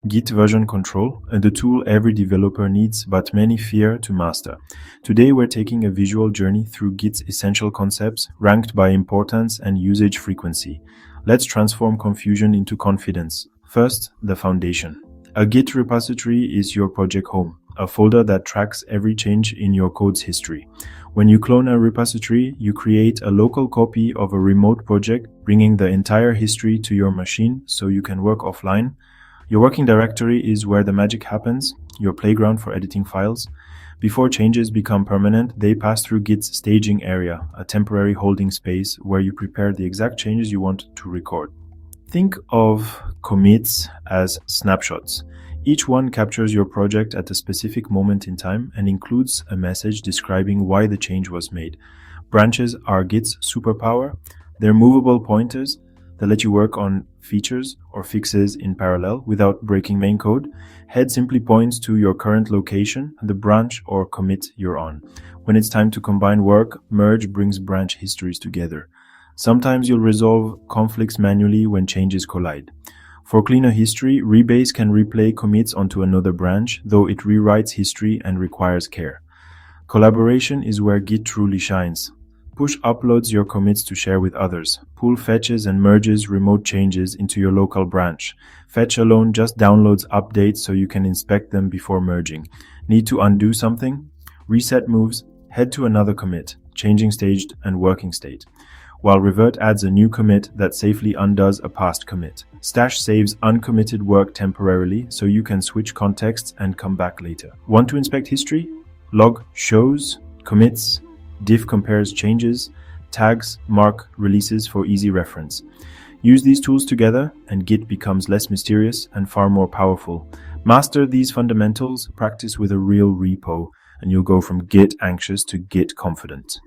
Git version control, the tool every developer needs but many fear to master. Today we're taking a visual journey through Git's essential concepts ranked by importance and usage frequency. Let's transform confusion into confidence. First, the foundation. A Git repository is your project home, a folder that tracks every change in your code's history. When you clone a repository, you create a local copy of a remote project, bringing the entire history to your machine so you can work offline. Your working directory is where the magic happens, your playground for editing files. Before changes become permanent, they pass through Git's staging area, a temporary holding space where you prepare the exact changes you want to record. Think of commits as snapshots. Each one captures your project at a specific moment in time and includes a message describing why the change was made. Branches are Git's superpower. They're movable pointers that let you work on features or fixes in parallel without breaking main code. Head simply points to your current location, the branch or commit you're on. When it's time to combine work, merge brings branch histories together. Sometimes you'll resolve conflicts manually when changes collide. For cleaner history, rebase can replay commits onto another branch, though it rewrites history and requires care. Collaboration is where Git truly shines. Push uploads your commits to share with others. Pull fetches and merges remote changes into your local branch. Fetch alone just downloads updates so you can inspect them before merging. Need to undo something? Reset moves, head to another commit, changing staged and working state. While revert adds a new commit that safely undoes a past commit. Stash saves uncommitted work temporarily so you can switch contexts and come back later. Want to inspect history? Log shows, commits, diff compares changes, tags mark releases for easy reference. Use these tools together and Git becomes less mysterious and far more powerful. Master these fundamentals, practice with a real repo, and you'll go from Git anxious to Git confident.